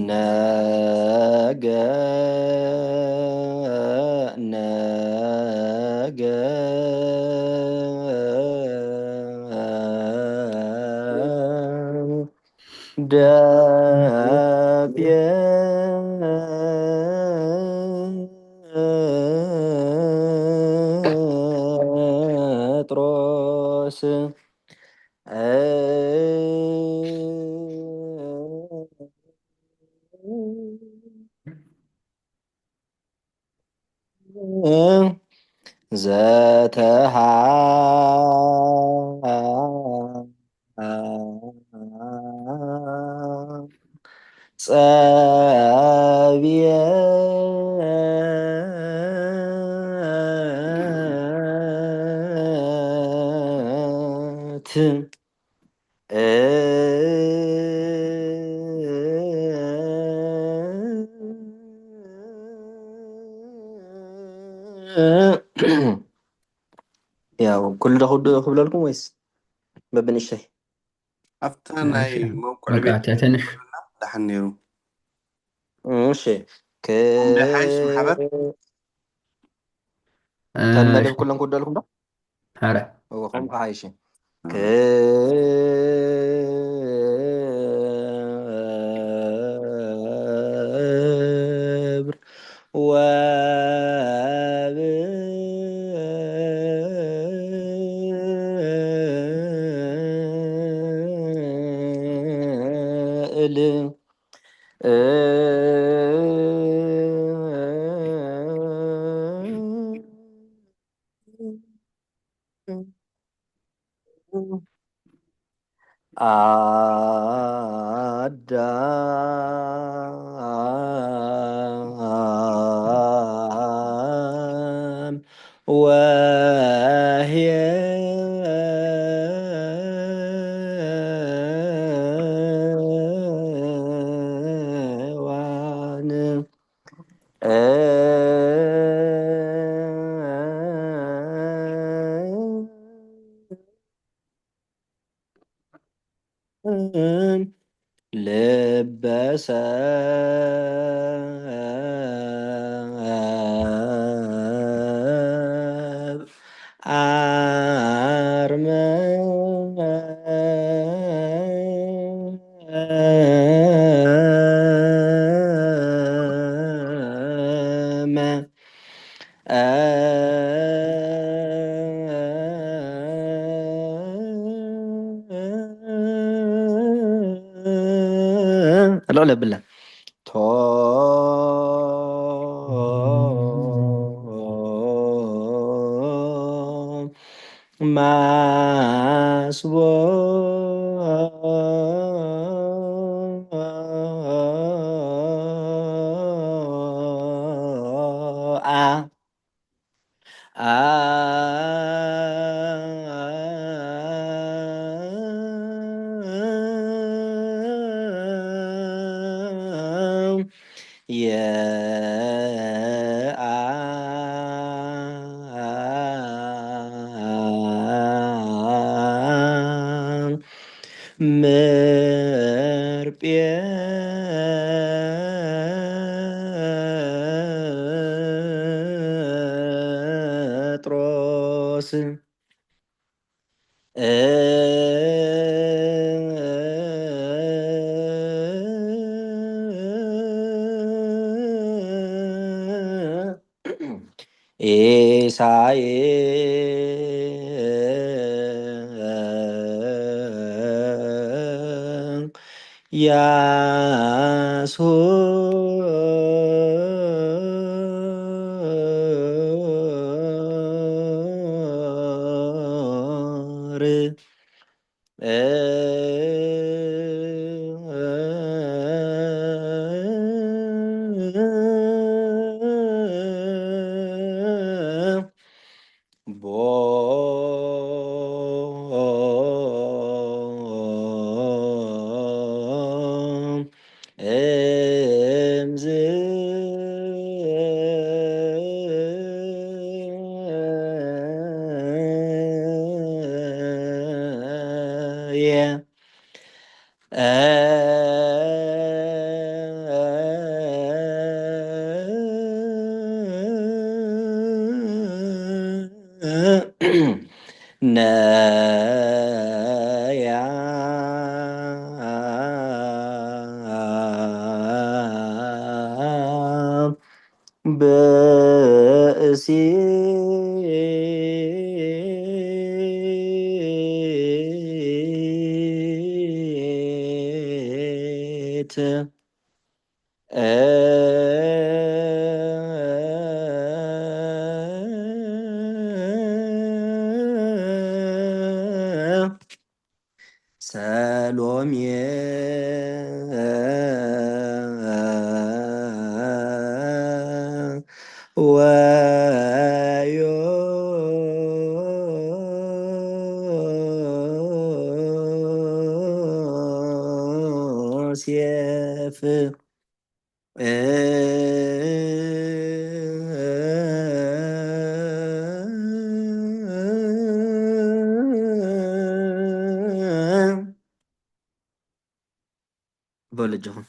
ነገ ነገ ጴጥሮስ ዘተሐጸብየ ያው ኩሉ ዳኹዱ ክብለልኩም ወይስ በብንእሽተይ? ኣብታ ናይ እሺ መውቅዒ በቃ ቤት ትንሽ ክብልና ደሓን ነይሩ እሺ ሓይሽ ማሕበር ተን እሺ መደብ ኩለን ክውደልኩም ዶ? ሐረ هو خم عايشة كبر وابل آدم وهي وعن لبس أرمى العلا بالله مسوى مر ጴጥሮስ ኢሳይያስ ሆር بوم امز نايا بأسي سلام ويوسف böyle canım.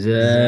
ذات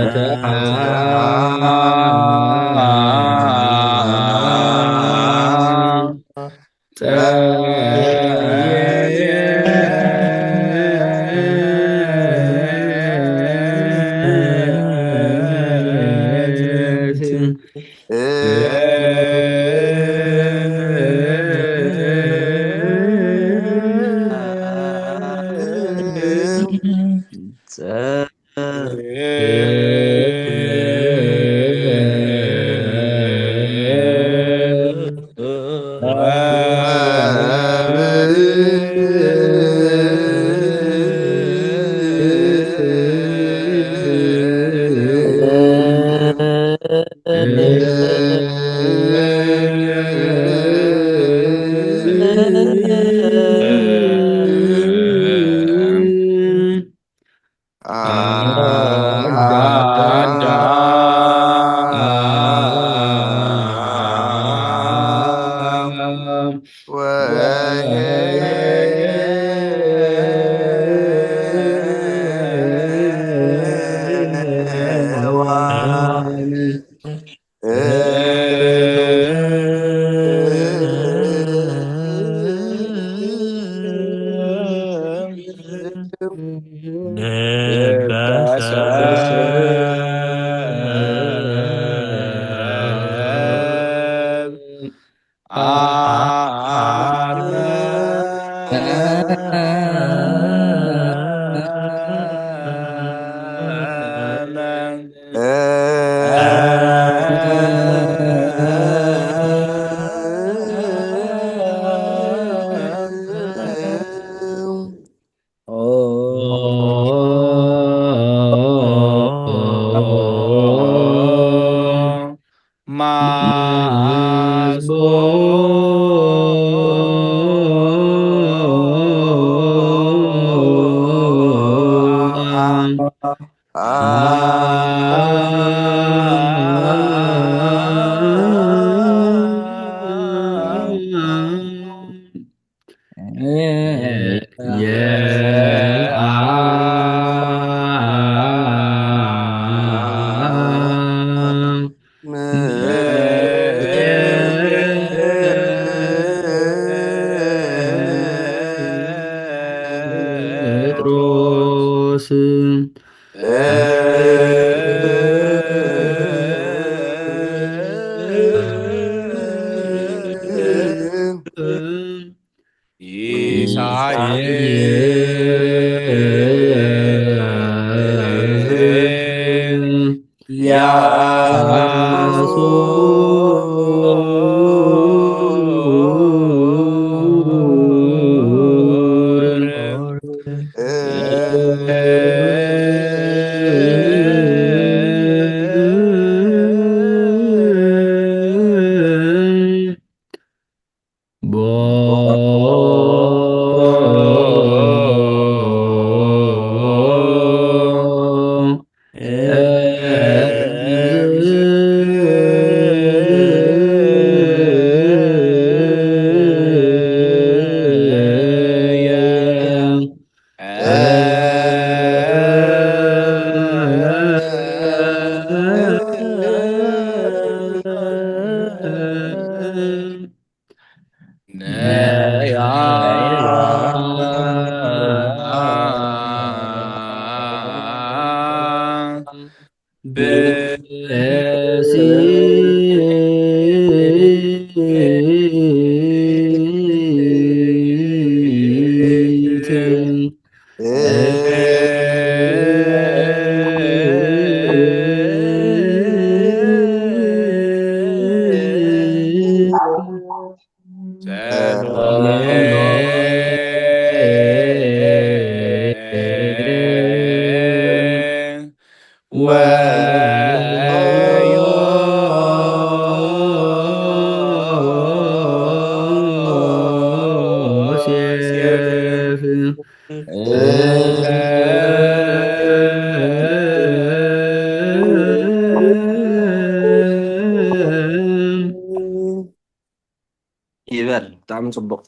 ይበል ብጣዕሚ ፅቡቅ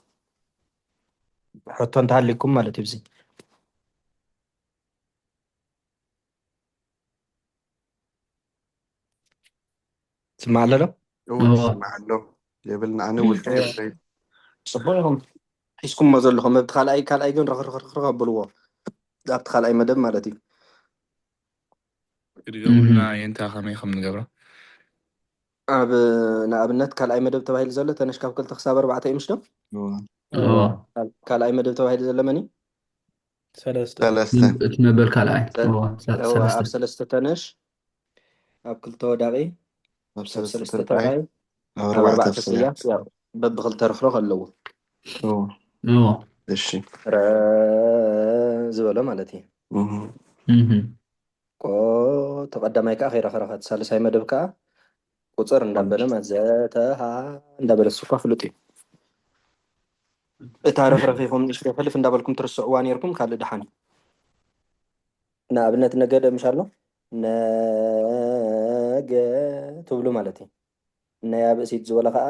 ሕቶ እንተሃሊኩም ማለት እዩ። እዚ ስማዕ ኣሎ ዶ? ስማዕ ኣሎ የብልና ኣነ ውልቀ የብለይ ፅቡቅ ኢኹም ሒዝኩምሞ ዘለኹም ኣብቲ ካልኣይ ግን ረኽርኽ ኣበልዎ ኣብቲ ካልኣይ መደብ ማለት እዩ። ክድገሙልና የንታ ከመይ ከም ንገብሮ ኣብ ንኣብነት ካልኣይ መደብ ተባሂሉ ዘሎ ተነሽ ካብ 2 ክሳብ 4 እዩ ምሽ ዶ? ካልኣይ መደብ ተባሂሉ ዘሎ መን እዩ? ሰለስተ እቲ መበል ካልኣይ ኣብ 3 ተነሽ ኣብ 2 ወዳቂ ኣብ ኣብ 3 ሰለስተ ተባይ ኣብ ኣብ 4 4 ፍስያት በብክልተ ርክሮክ ኣለዎ እሺ ዝበሎ ማለት እዩ። ተቀዳማይ ከዓ ከይረኸረኸት ሳልሳይ መደብ ከዓ ቁፅር እንዳበለ ዘተሃ እንዳበለ ሱካ ፍሉጥ እዩ። እታ ረፍረኺኹም ንእሽተይ ሕልፍ እንዳበልኩም ትርስዕዋ ነርኩም ካልእ ድሓን ንኣብነት ነገደ ምሻ ኣሎ ነገ ትብሉ ማለት እዩ። ነያ ብእሲት ዝበለ ከዓ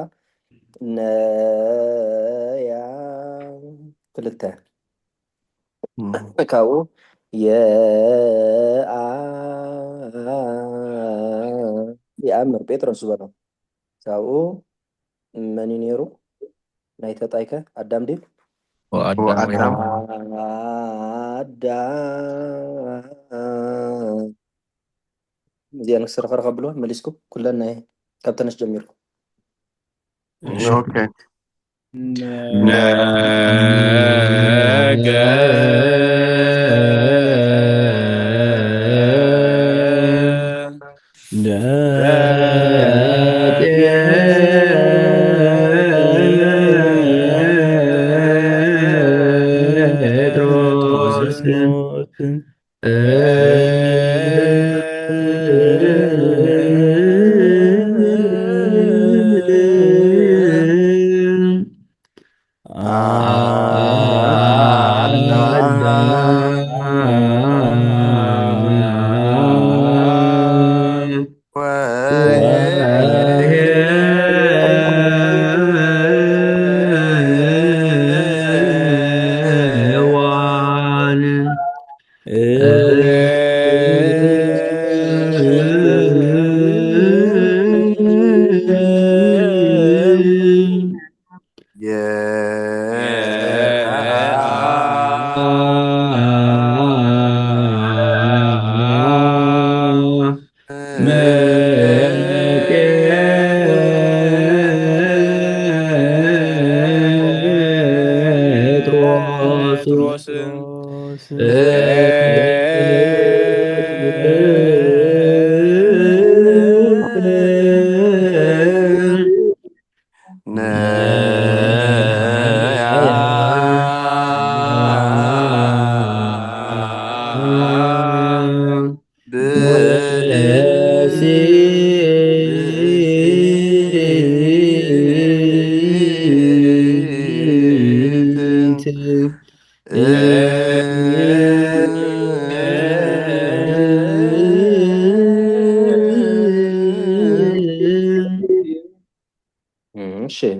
ነያ ክልተ ካብኡ የኣምር ጴጥሮስ ዝበሎ ካብኡ መን እዩ ነይሩ ናይ ተጣይከ ኣዳም ድዩ? ኣዳም እዚኣ ንክስረኸረ ከብልዎ መሊስኩም ኩለን ናይ ካብ ተነሽ ጀሚርኩም ኦኬ ነገ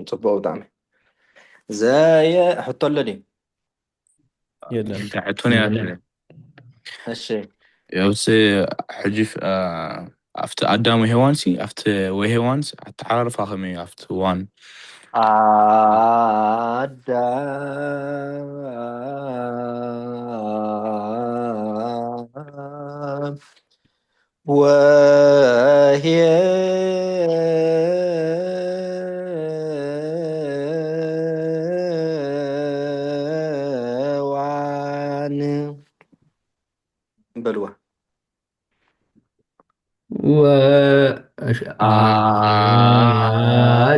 ጽቡቅ ብጣዕሚ ዘየ ሕቶ ኣለኒ የለን تعبتوني يا أخي እሺ يوس حجف أفت أدم وهوانسي أفت وهوانس تعرف أخمي أفت وان آدم وهي وعن بلوى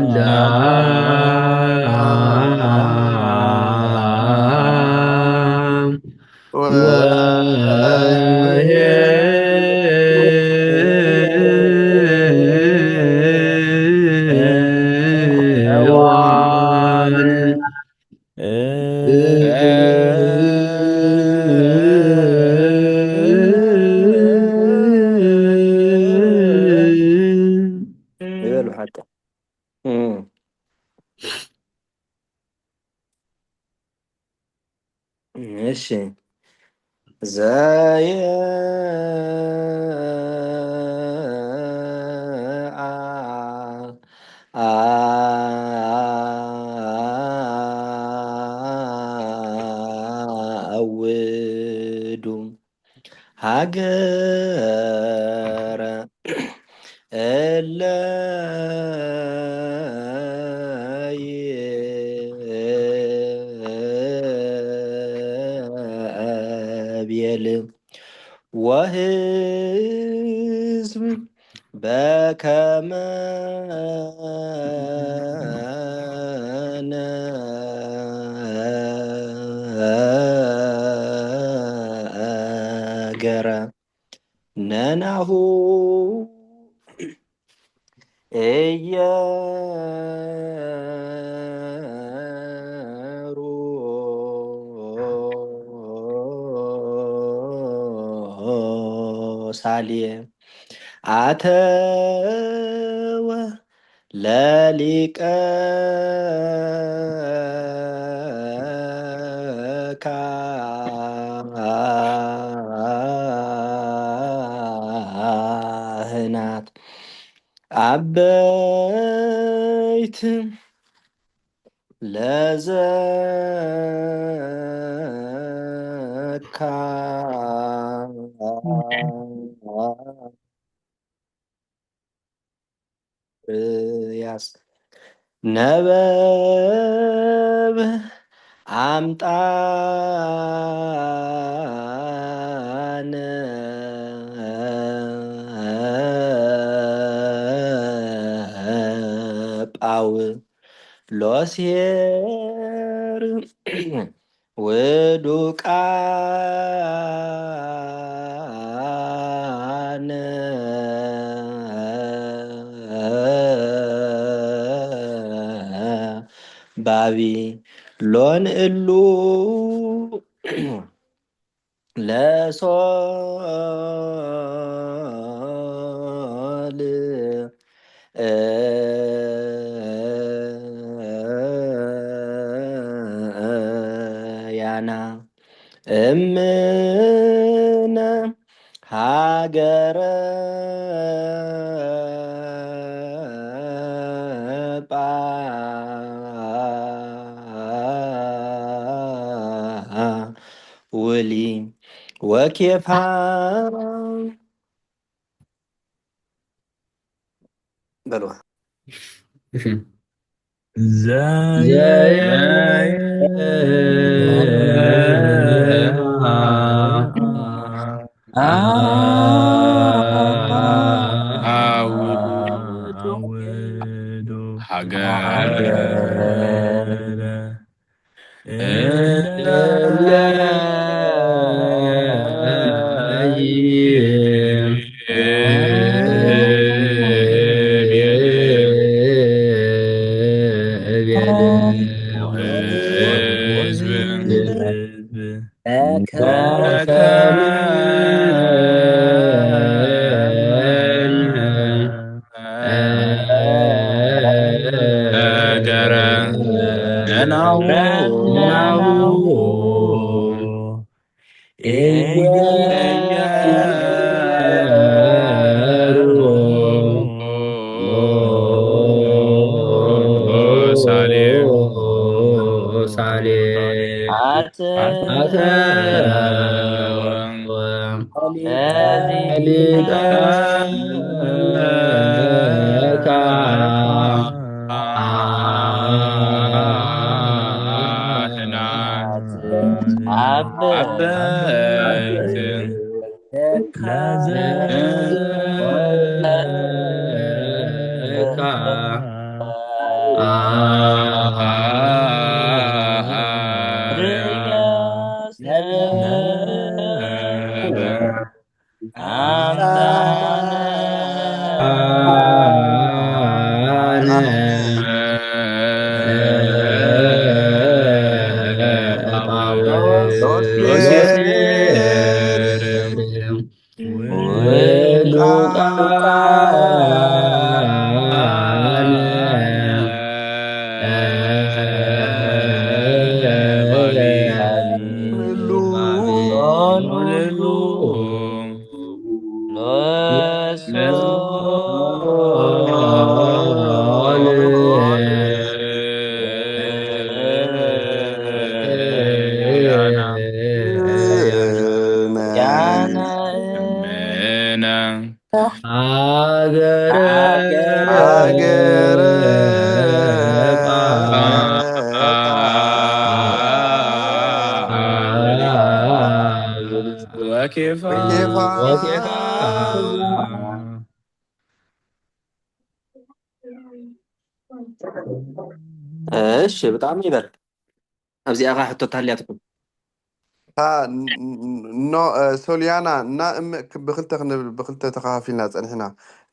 وآدم وهي يبالو حتى ماشي زي أودو هاجر إلا أبيل وهزم بكمان أجرى ننه ሳልየ አተወ ለሊቀ ካህናት አበይት ለዘካርያስ ነበብ አምጣነ ጳውሎሴር ውዱቃነ ባቢሎን እሉ ለሶል ያና እምነ ሃገረ ውሊ ወኬፋ በልዋ عودو حاجة እሺ በጣም ይበርክ ኣብዚኣ ኻ ሕቶት ሃልያ ትኩን ሶልያና እና ብክልተ ክንብል ብክልተ ተኸፋፊልና ፀኒሕና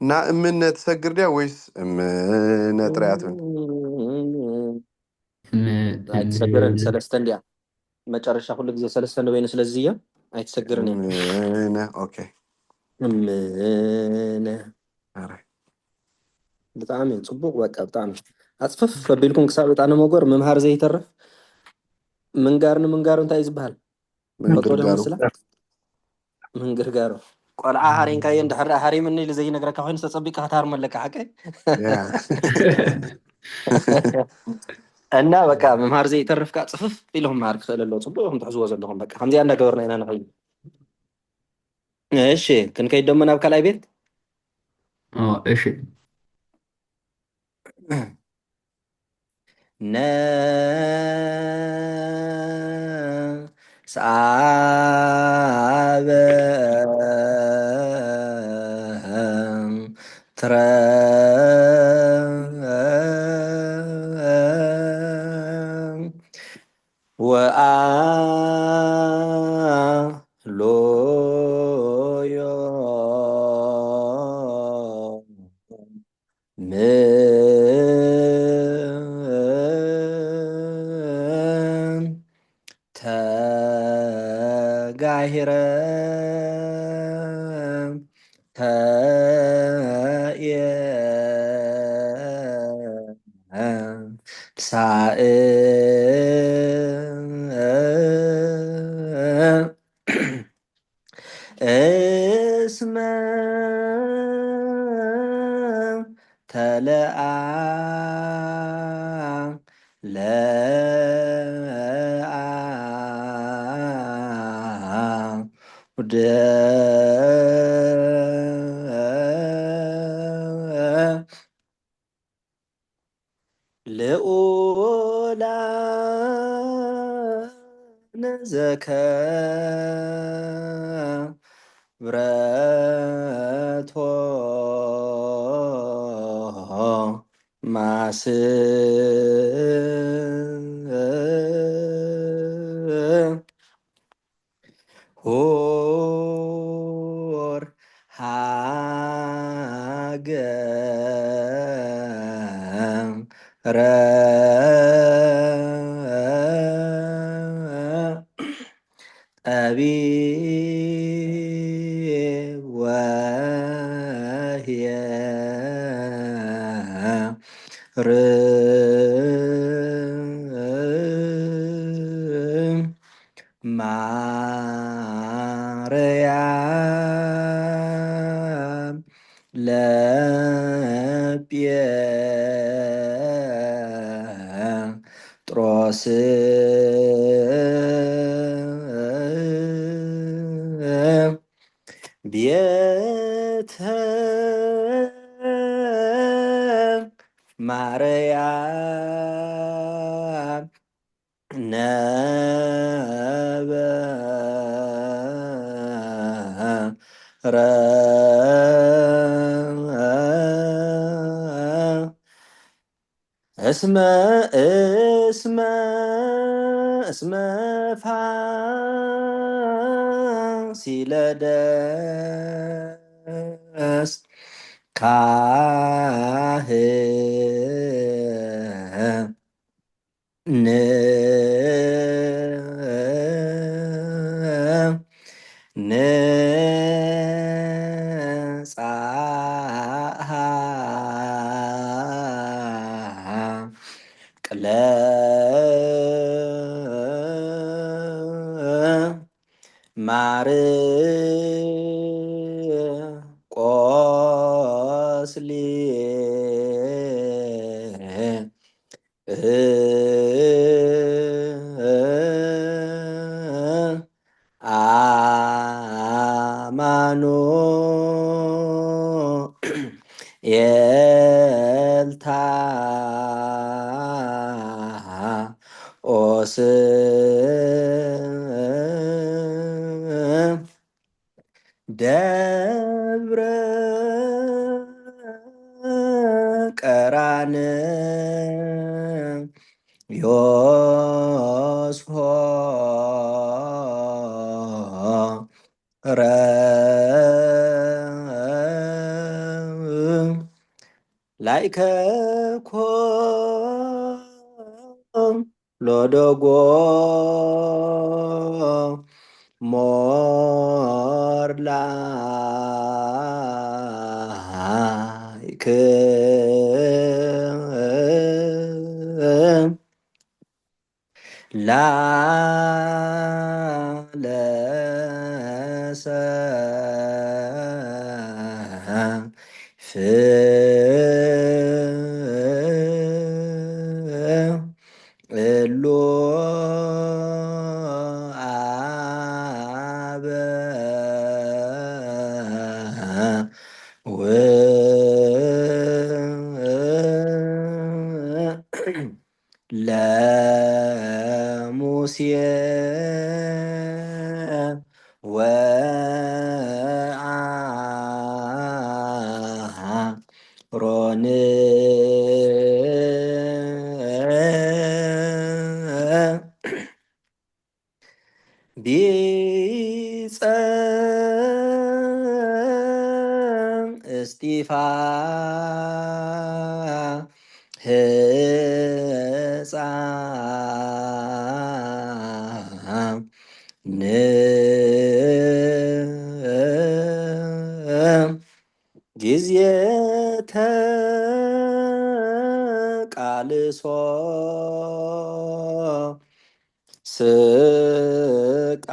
እና እምነ ትሰግር ድያ ወይስ እምነ ጥራያ ትብል ኣይትሰግርን ሰለስተ እንድያ መጨረሻ ኩሉ ግዜ ሰለስተ ንበይኑ ስለዚ እያ ኣይትሰግርን እያ እምነ ኦኬ እምነ ብጣዕሚ ፅቡቅ በቃ ብጣዕሚ ኣፅፍፍ ከቢልኩም ክሳብ ዕጣ ንመጎር ምምሃር ዘይተርፍ ምንጋር ንምንጋሩ እንታይ እዩ ዝበሃል ምንግርጋሩ ምንግርጋሩ ቆልዓ ሃሪንካዮ እንድሕር ሃሪምኒ ኢሉ ዘይነግረካ ኮይኑ ተፀቢቅካ ክትሃርሞ ኣለካ ሓቀይ እና በቃ ምምሃር ዘይተርፍካ ፅፍፍ ኢልኩም ምሃር ክኽእል ኣለዎ ፅቡቅ ኢኹም ትሕዝዎ ዘለኹም በቃ ከምዚኣ እንዳገበርና ኢና ንኸይድ እሺ ክንከይድ ደሞ ናብ ካልኣይ ቤት እሺ ነሳበ ትረ ወአሎዮ ተጋሂረ ተየ ሳእ እስመ ተለአ ለአ ወደ ልኡላን ዘከብረቶ ማስ ሆር ሃገረ ጠቢብ ወህየ ጴጥሮስ ቤተ ማርያም ነበረ እስመ እስመ እስመ ፋሲለደስ ካህን ማርቆስ ኤልታኦስ ደብረ ቀራንዮስ ላይከ ኮን ሎዶጎ ሞርላይክ እሎ አበ ለሙሴ ወአሮን ቢጸ ሕፃን ጊዜ ተቃልሶ ስቃ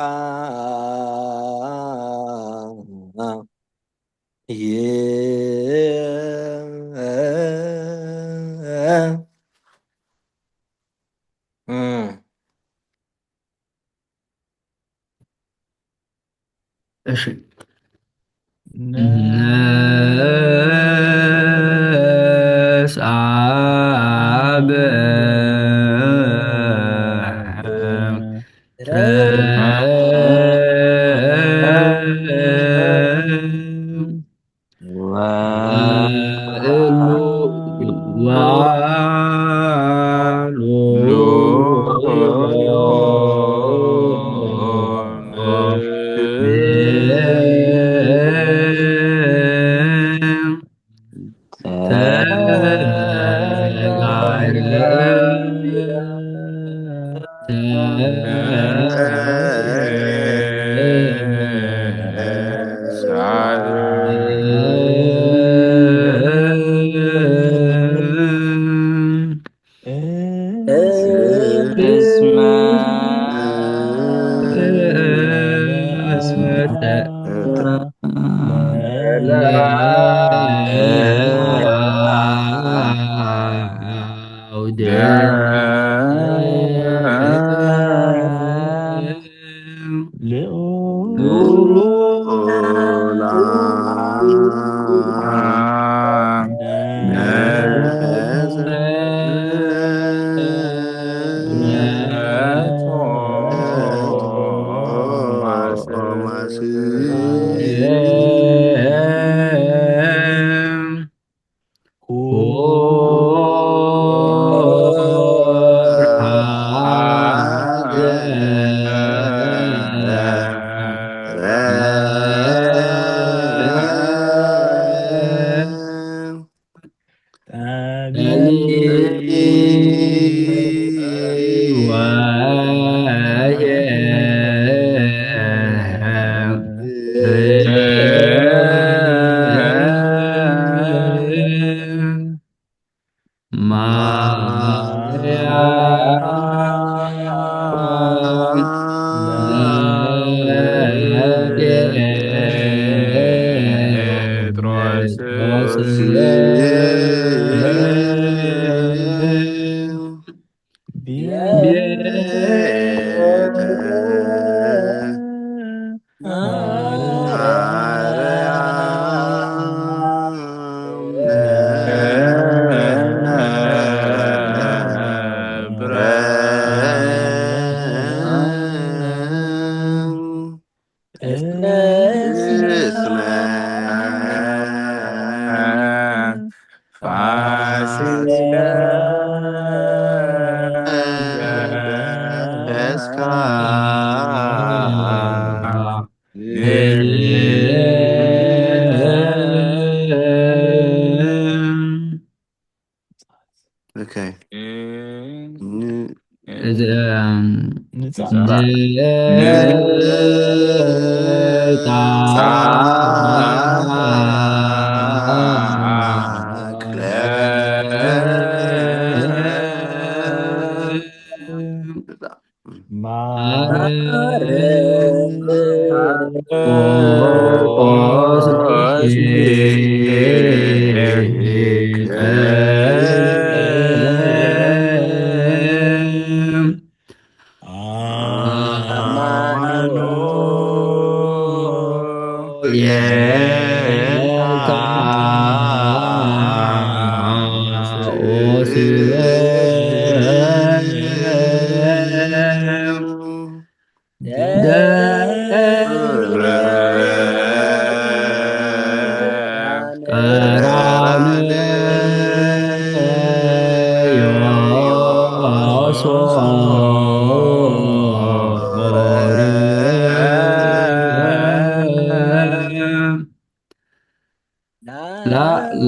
እሺ ነስአበ Okay.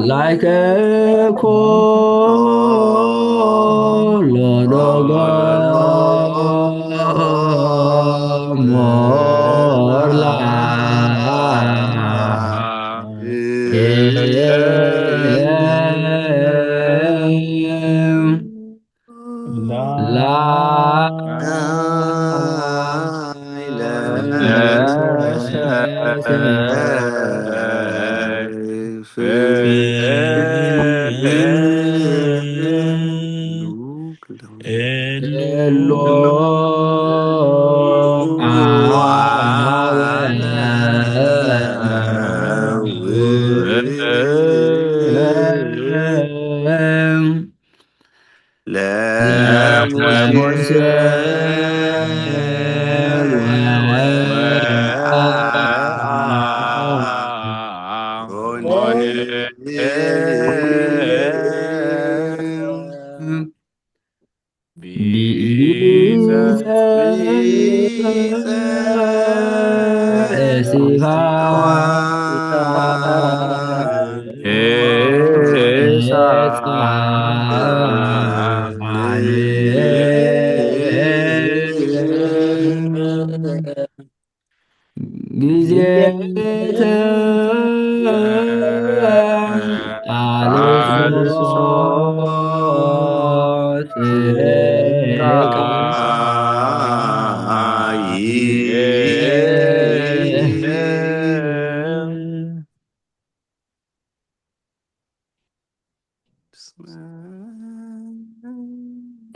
Like a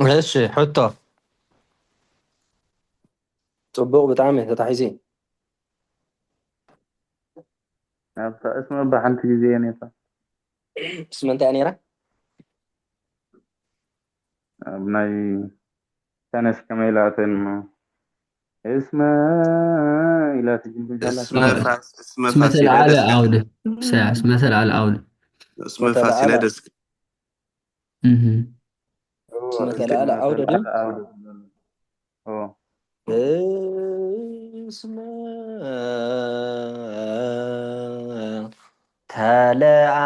እሺ ሕቶ ጽቡቕ ብጣዕሚ ተታሒዚ اسمه بحنت جزئيا يطلع ስምንታይ ነይራ بناي كانش كما يلاتن اسمه إلى تجيب جلال اسمه مثل على فاسيلادس عودة ساعة مثل على عودة اسمه فاسيلادس ስመተላኣለ ዓውደ ድዩ اه እስመ ተለአ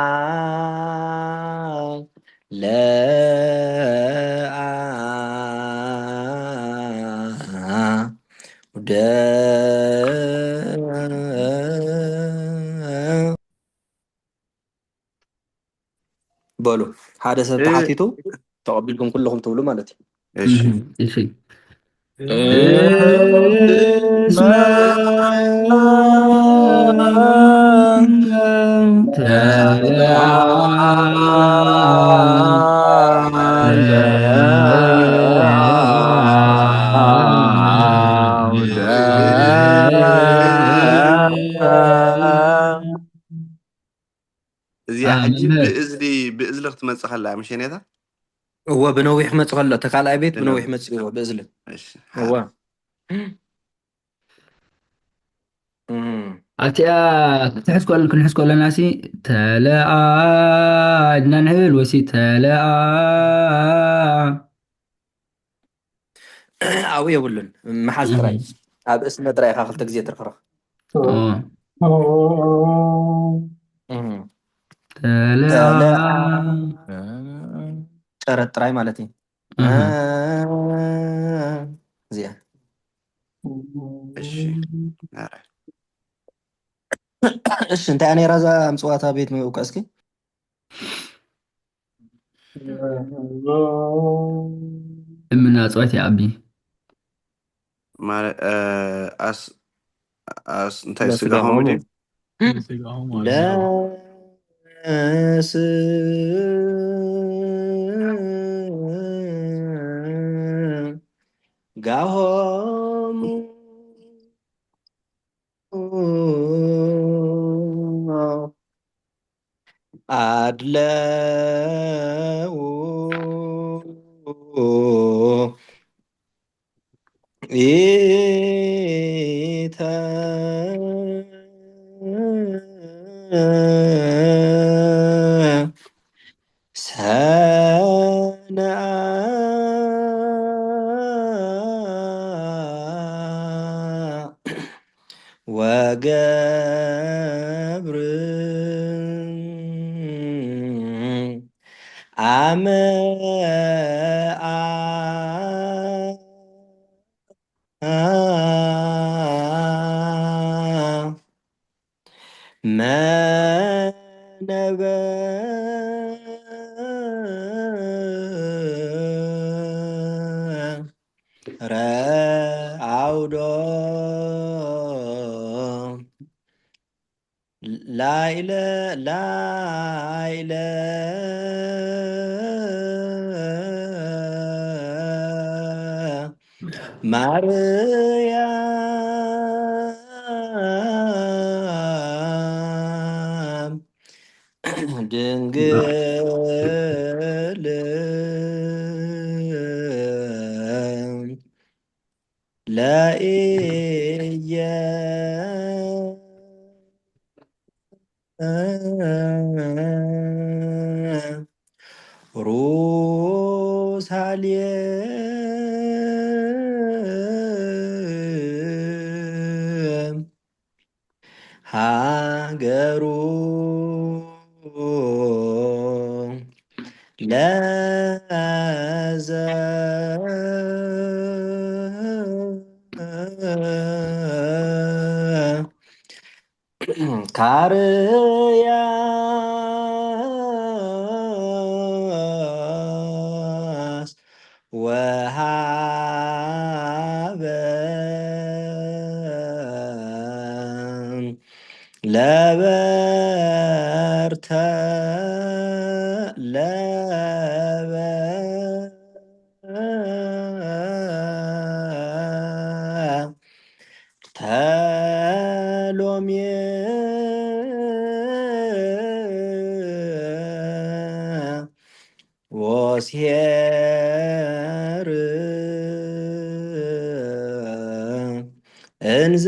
ለአ ደ በሉ ሓደ ሰብ ተሓቲቱ ተቐቢልኩም ኩለኹም ትብሉ ማለት እዩ እሺ እሺ اسم እዚኣ ሕጂ ብእዝሊ ክትመፅእ ከላ መሸኔታ እወ ብነዊሕ መፅእ ከሎ ተካልኣይ ቤት ብነዊሕ መፅእ እዎ ብእዝሊ እሺ እወ أتيا تحس كل ناسي تلا عدنا نهبل وسي تلا ኣብኡ የብሉን መሓዝ ጥራይ ኣብ እስመ ጥራይ ኢኻ ክልተ ግዜ ትርክረኽ تلا ጨረት ጥራይ ማለት እዩ እዚኣ እሺ ናራይ እሺ እንታይ እያ ነይራ እዛ ምፅዋታ ቤት ምውቃ እስኪ من أصوات يا أبي ማለት ኣስ እንታይ ስጋ ለስጋሆሙ ሆም ድዩ ጋሆሙ አድለው ኢተ ሰነአ ወገብር አመአ መነበ ረዓውዶ ላይለ ላይለ ማርያም ድንግል ለኢየ ሩሳሌም ሃገሩ ለዘ ካርያስ ወሃበ ለበርተ ወሲሔር እንዘ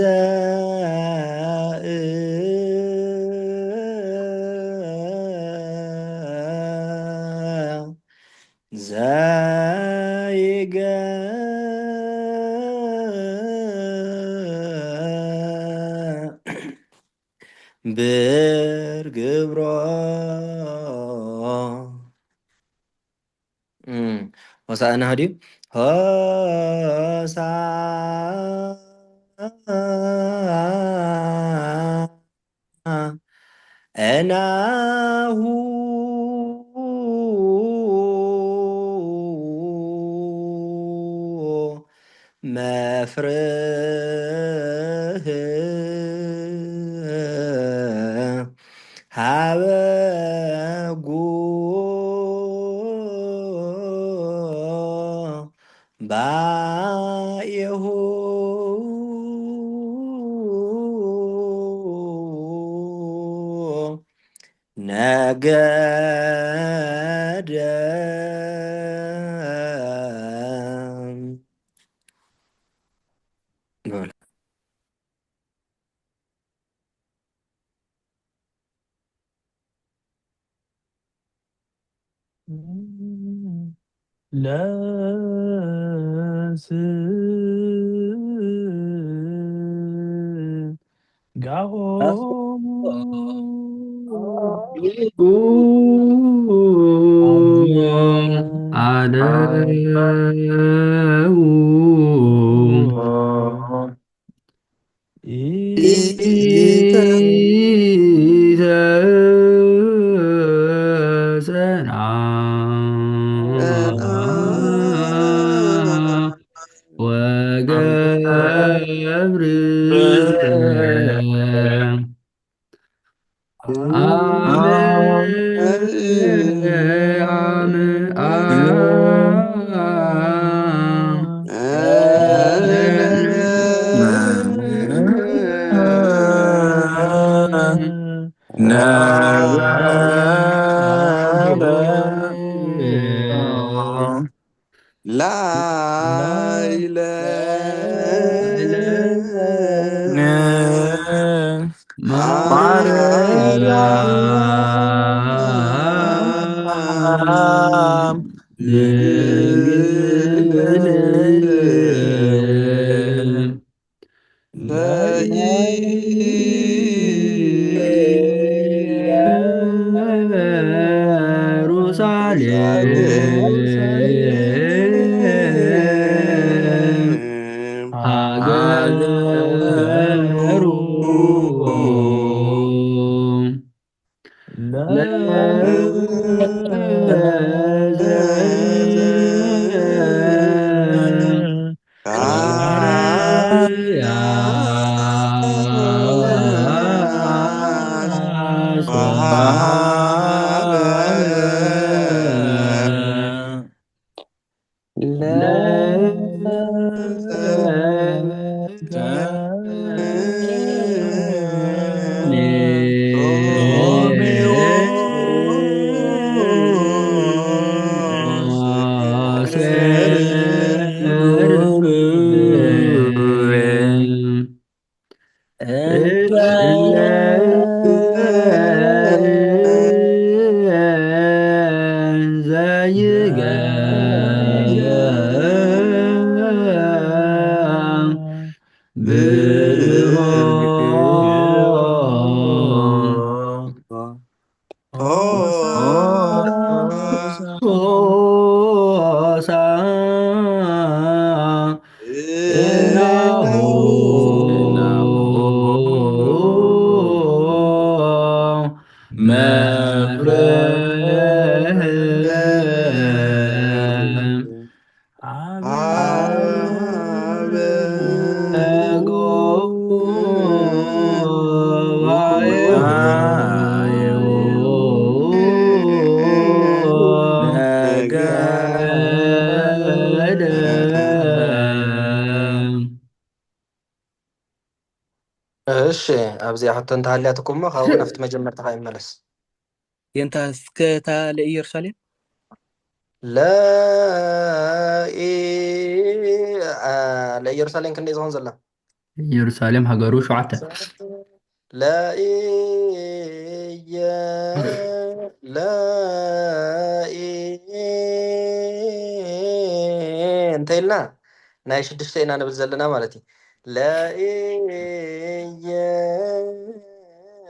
ብርግብሮ ሆሳዕና ድዩ ሆሳዕናሁ መፍርህ ሀበጉ ባኤሁ ነገደ በል እሺ ኣብዚ ሕቶ እንተሃልያትኩም እሞ ካብኡ ናብቲ መጀመርታ ካ ይመለስ የንታ እስከታ ለኢየሩሳሌም لا ለኢየሩሳሌም ክንደይ ዝኸውን ዘላ ኢየሩሳሌም ሃገሩ 7 ለኢየ ለኢ እንተይልና ናይ 6 ኢና ንብል ዘለና ማለት እዩ ለኢየ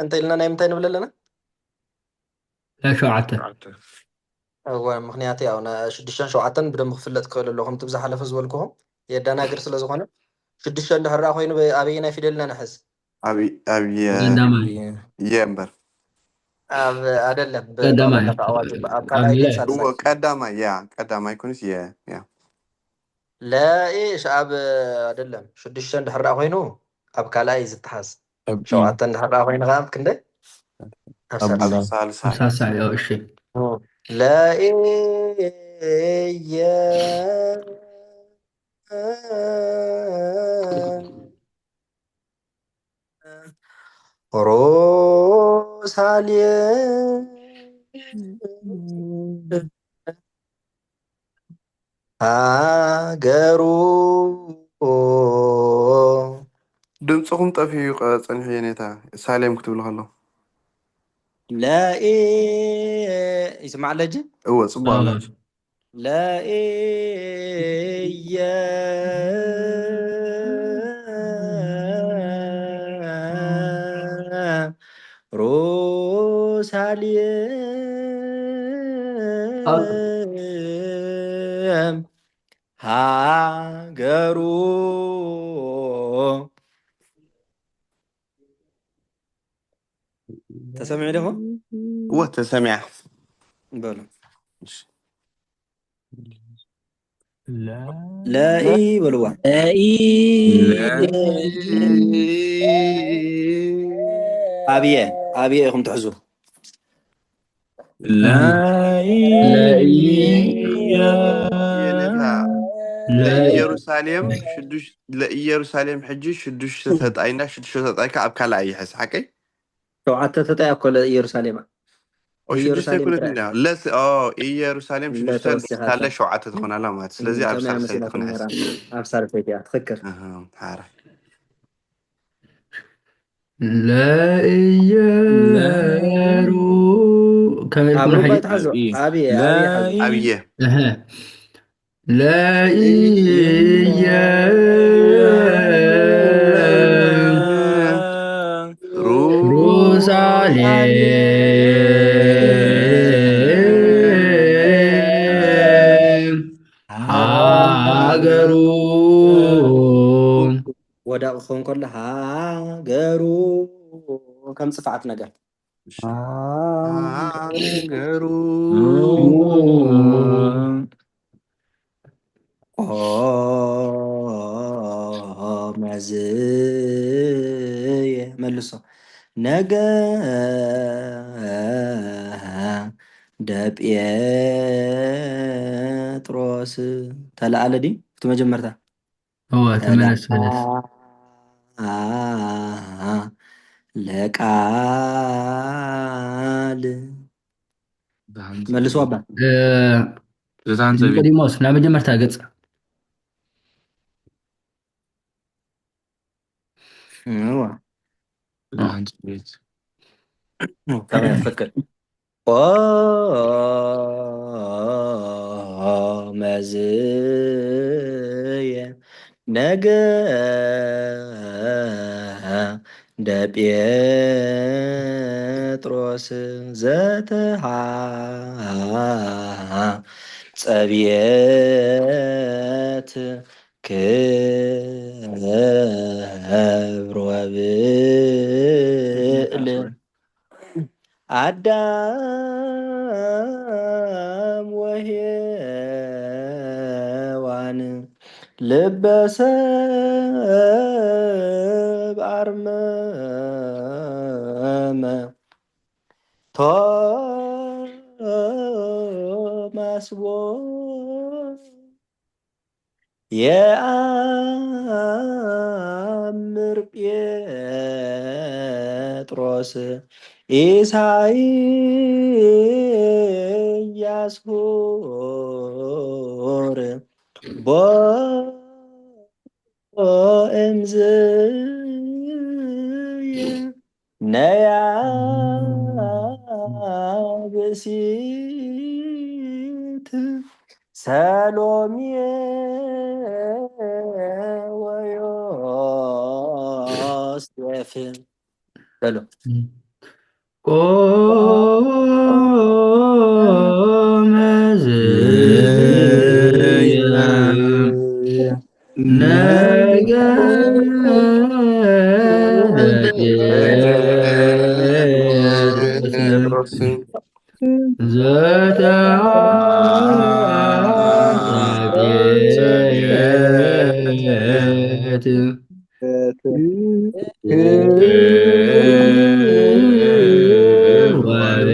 እንተይልና ናይ ምንታይ ንብል ኣለና ለ7 እወ ምክንያቱ ያው 6 7 ብደንብ ክፍለጥ ክኽእል ኣለዎ ከምቲ ብዝሓለፈ ዝበልክዎም የዳናግር ስለ ዝኾነ 6 እንድሕር ኮይኑ ኣበየናይ ፊደልና ንሕዝ ኣብ ቀዳማይ እምበር ኣብ አይደለም ቀዳማይ በጠቅላላ በአዋጅ በአካላዊ ግን እዎ ሳልሳይ ቀዳማይ ኩንስ ለኢሽ ኣብ አይደለም 6 እንድሕር ኮይኑ ኣብ ካልኣይ ዝተሓዝ 7 እንድሕር ኮይኑ ከዓ ኣብ ክንደይ ኣብ ኣብ ሳልሳይ ሳልሳይ ሳሳይ እሺ ለኢየ ሮሳሌም ሃገሩ ድምፅኹም ጠፊኡ ፀኒሑ የኔታ ሳሌም ክትብሉ ከሎ ለኢ ይስማዕ ለጂ እወ ፅቡቅ ኣሎ ለኢየ ሮሳሌም ሃገሩ ተሰሚዑ ዲኹም እወ ተሰሚዐ በሉ ለኢ በልዋ ኣብየ ኢኹም ትሕዙ ለኢየሩሳሌም ሕጂ 6 ተጣይና 6 ተጣይካ ኣብ ካልኣይ ይሕዝ ሓቀይ 7 ተጣይ እኮ ለኢየሩሳሌም ኢየሩሳሌም ኢየሩሳሌም 6 ታለ 7 ትኾናላ ማለት ስለዚ ኣብ ሳልሳይ ትኽንሕዝ ኣብ ሳልሳይ እያ ትኽክር ሓራይ ለኢየሩ ከመይ ኣብ ኩሉ ሩባ ሕጂ ይትሓዙ ኣብየ ኣብየ ለኢየ ኢየሩሳሌም ሃገሩ ወዳቕ ክኸውን ከሎ ሃገሩ ከም ፅፋዓት ነገር ሃገሩ መዝየ መልሶ ነገ ደጴጥሮስ ተለኣለ ዲ እቲ መጀመርታ ተመለስ ለቃል መልሶ ኣባ ኒቆዲሞስ ናብ መጀመርታ ገጽ كمان فكر مزية نجا دبيتروس زتها صبيت كبر وبئل አዳም ወሔዋን ልበሰብ አርመመ ቶማስ ቦ የአምር ጴጥሮስ ኢሳይያስ መዝሙር ቦ እምዝየ ነያ ብእሲት ሰሎሜ ወዮሴፍ በሉ ቆመ ዝየ ነገደ ጴጥሮስ ዘተአጸቄት ወብል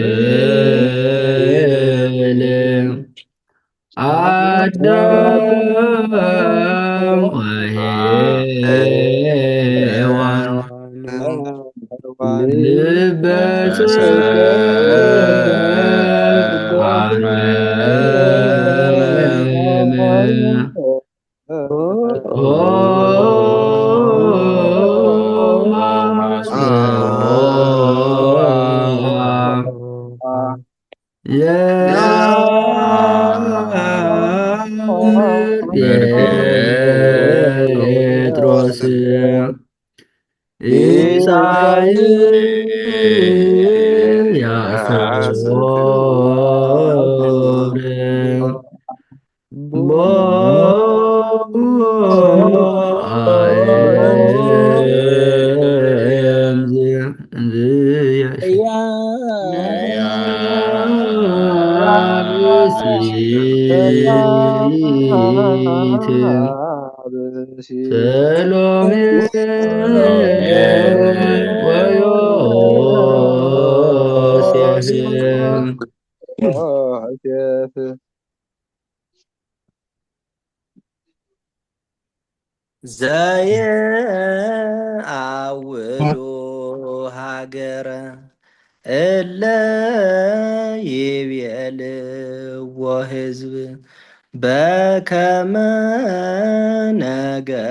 አዳም ወሔዋን ልበሰ አርመመ ጴጥሮስ ኢሳይያስ ሰሎሜ ወዮሴፍ ዘየአውዱ ሃገረ እለ ይቤልዎ ህዝብ በከመ ነገረነናሁ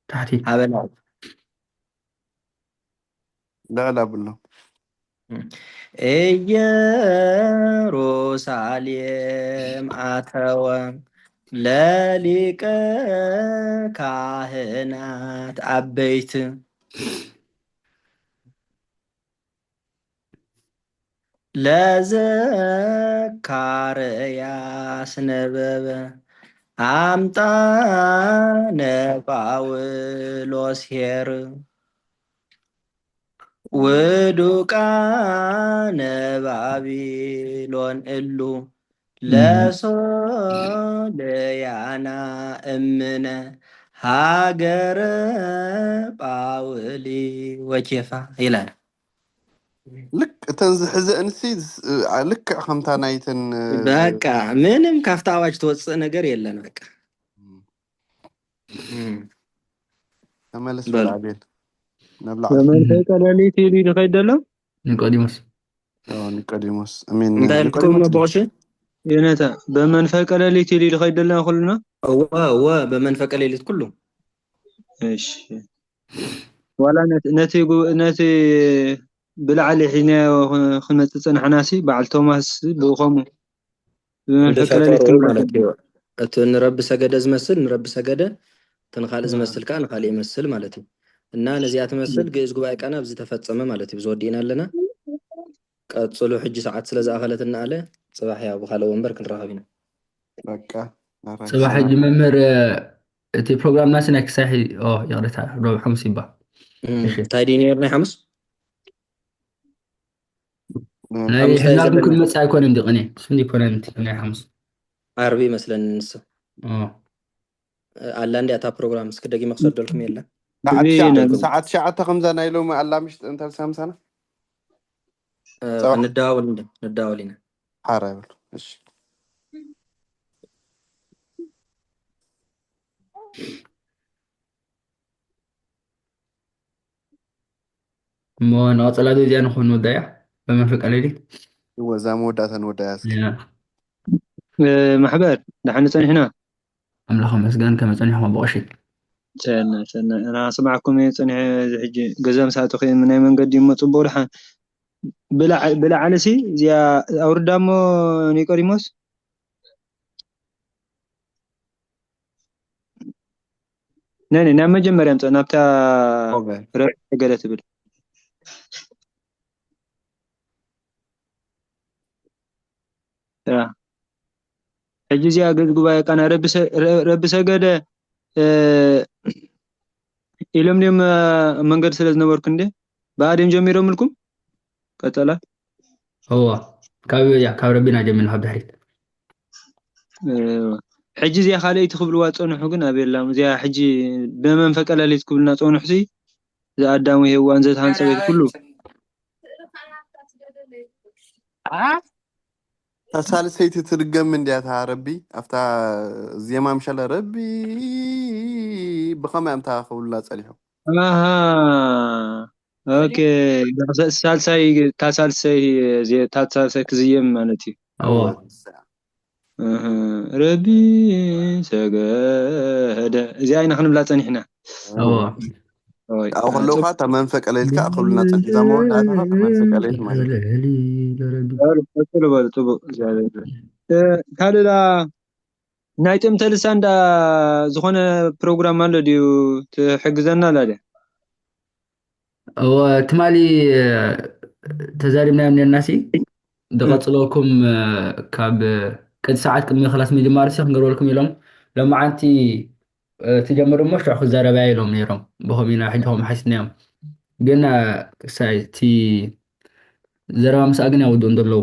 ታሕቲ ሃበናሁ لا لا بالله ኢየሩሳሌም አተወ ለሊቀ ካህናት አበይት ለዘካርያስ ነበበ አምጣነ ጳውሎስ ኄር ውዱቃነ ባቢሎን እሉ ለሶልያና እምነ ሃገረ ጳውሊ ወኬፋ ይላል። ልክ እተን ዝሕዘአን ሲ ልክ ከምታ ናይተን በቃ ምንም ካፍታ አዋጅ ተወፅእ ነገር የለን። በቃ ተመለስ በሉ በልዓቤል ነብላዕ በመንፈቀ ሌሊት ይኸይድ ኣሎ ኒቆዲሞስ ኒቆዲሞስ አሜን እንታይ ኢልኩም መቦቕሺ የነታ በመንፈቀ ሌሊት ይኸይድ ኣለና ኩልና እወ በመንፈቀ ሌሊት ኩሉ እሺ ዋላ ነቲ ብላዕሊ ሒዝናዮ ክንመፅእ ፀናሕናሲ በዓል ቶማስ ብኸምኡ በመንፈቀ ሌሊት ብፈጠሩ ክንብል ማለት እዩ። እቲ ንረቢ ሰገደ ዝመስል ንረቢ ሰገደ ትንኻልእ ዝመስል ከዓ ንኻልእ ይመስል ማለት እዩ። እና ነዚኣ ትመስል ግእዝ ጉባኤ ቃና ብዚ ተፈፀመ ማለት እዩ። ዝወዲእና ኣለና ቀፅሉ ሕጂ ሰዓት ስለ ዝኣኸለትና ኣለ ፅባሕ ያው ብካልእ ወንበር ክንራኸብ ኢና። በቃ ፅባሕ ሕጂ መምህር እቲ ፕሮግራም ናሲ ናይ ክሳሒ ይቕረታ ሮብ ሓሙስ ይባል እንታይ ድዩ ነይሩ ናይ ሓሙስ ናይ ሕዝናኩም ክንመፅእ ኣይኮነን ዲ ቅኔ ስንዲ ኮነን ናይ ሓሙስ ዓርቢ ይመስለኒ ንሱ ኣላ እንዲ እታ ፕሮግራም እስኪ ደጊመ ክሰደልኩም የለ ሰዓት 9 ከምዛ ናይ ሎሚ ኣላ ምሽጢ እንተልሳ ምሳና ንዳዋወል ኢና ሓራ ይብሉ እሺ እሞ ንቐፅላ ጊዜ ንኹን ንወዳያ በመንፈቀ ሌሊት ወዛ መወዳእታ ንወዳያ محبر نحن صنحنا أملاخ مسجان كما صنح ما بقشي سألنا أنا سمعكم صنح حجي جزام ساعة خير من قديم مصبور حن بلا علسي زي أوردامو نيكوريموس ناني نعم مجمع أنت أنا بتاع اوكي قالت بال حجي زي أقول جوايا كان رب سجد إلهم ليم من قد سلز نور كنده بعدين جميرهم لكم قتلا هو كاب ربنا جميل هذا حريت حجي زي خالي تخبلوا تصنحوا كنا بيلا زي حجي بمن فكلا لي تقولنا تصنحسي زي أدامي هو أنزل هانس بيت كله ثالث ترجم من دياتها ربي أفتح زي ما مشى ربي بخم أمتى خول صالحه آها أوكي سالساي تاسالساي زي تاسالساي كزيم مالتي هو هو ربي سجد زي أين خلنا بلا تصنحنا هو أوي أو خلوها تمام فكاليلك أخلونا صالح زمان دعها تمام فكاليل ما يلي ካልእ ናይ ጥምተ ልሳን ዳ ዝኾነ ፕሮግራም ኣሎ ድዩ ትሕግዘና ኣላ ድያ هو تمالي تزاربنا من الناس دقصلكم كاب قد ساعات كم خلاص ميدي مارسي نقول لكم يلوم لما عنتي تجمروا مش راح زاربا يلوم نيرم بهمينا حجهم حسنيهم قلنا سايتي زرا مساقنا ودون دلو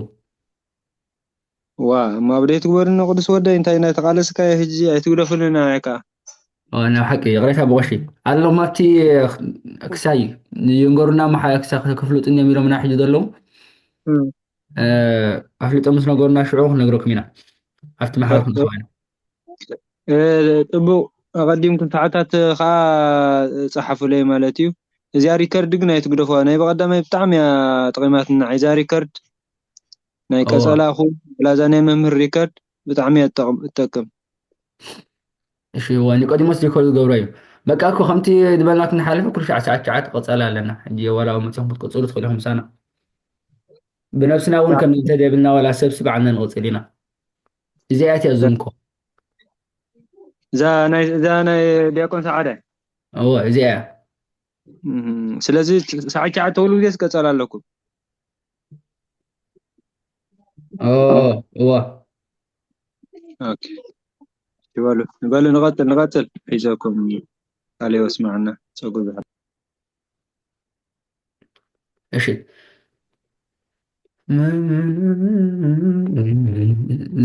ዋ እማ ብደይ ትግበርና ቅዱስ ወደይ እንታይ ናይ ተቃለስካ ሕጂ ኣይትግደፍልና ያካ انا حقي غريتها بغشي الله ما تي كساي ينقرنا ما حيكسا كفلوت اني ميرو من حاجه دلو افلط مس نقرنا شعوخ نقركم هنا عرفت ما حالكم خوين ጥቡቅ ኣቀዲምኩም ሰዓታት ከዓ ፀሓፉለይ ማለት እዩ እዚኣ ሪከርድ ግን ኣይትግደፏ ናይ በቀዳማይ ብጣዕሚ እያ ጠቂማትና እዛ ሪከርድ ናይ ቀፀላ ኹ ላዛ ናይ መምህር ሪከርድ ብጣዕሚ እያ ትጠቅም እሺ ወኒ ቀዲሞስ ሪኮርድ ገብረዩ በቃ እኮ ከምቲ ድበልና ክንሓልፍ ኩሉ ሸዓት ቀፀላ ኣለና ሕጂ ወላ መፅኹም ክትቅፅሉ ትኽእልኩም ሳና ብነፍስና እውን ከም እንተደብልና ወላ ሰብስብ ዓና ንቅፅል ኢና እዚኣ እያ ዝምኮ እዛ ናይ ዲያቆን ሰዓደ እዎ እዚኣ ስለዚ ሰዓት ሸዓተ ኩሉ ግዜ ትቀፀላ ኣለኩም እዎ ኦኬ بلو نقتل حيزاكم عليه واسمعنا تقول بحر እሺ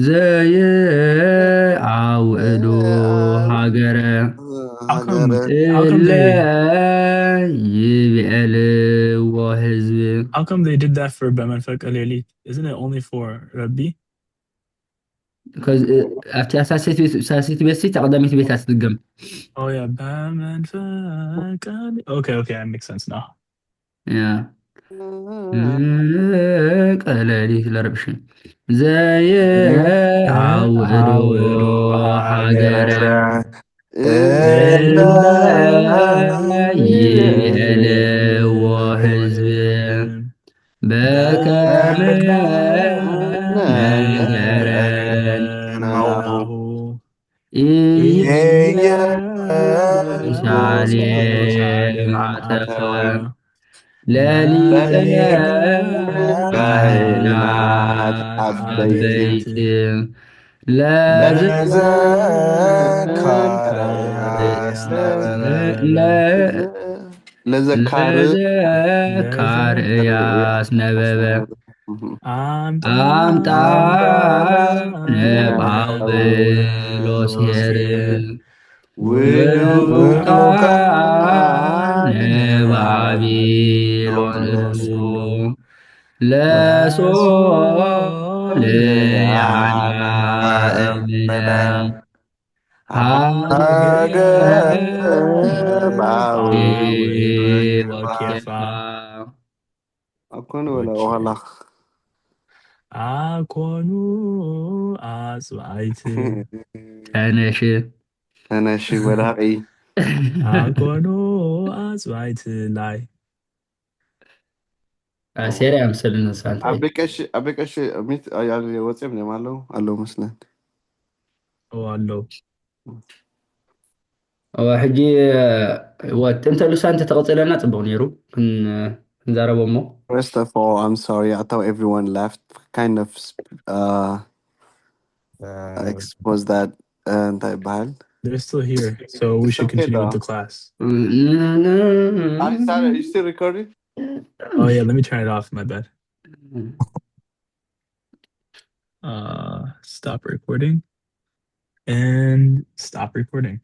ዘየ ዓውዕሉ ሃገረ እለ ይብዕልዎ ህዝቢ How come they did that for Bemanfak Elite? Isn't it only for Rabbi? ኣብቲ ሳሲት ቤት ተቀዳሚት ቤት ኣትድገም Oh yeah, Bemanfak Elite. Okay, that makes sense now. ቀለሊት ለረብሽ ዘየ ዓውዕሉ ሃገረ እለ ይብዕልዎ ህዝቢ በከመ ነገረን ኢየሩሳሌም ዓተወ ለሊቀ ካህናት ዓበይቲ ለዘካርያስ ነበበ አምጣ ነጳውሎስ ሄር ውሉቃ ነባቢሎን ለሶልያና እምነ أكون ولا والله ኣኮኑ ኣጽባይት ተነሽ ተነሺ ወዳቂ ኣኮኑ ኣጽባይት ላይ ሴርያ ምስል ንሳ እንታይ ኣበይ ቀሺ ሚት ወፂኦም እዮም ኣለዉ መስለን ኣለዉ ሕጂ ጥንተሉሳ እንተ ተቐፅለና ፅቡቅ ነይሩ ክንዛረቦ እሞ First of all, I'm sorry. I thought everyone left. Kind of exposed that type bad. They're still here, so we It's should okay, continue with though. the class. You still recording? Oh yeah, let me turn it off. My bad. Stop recording and stop recording.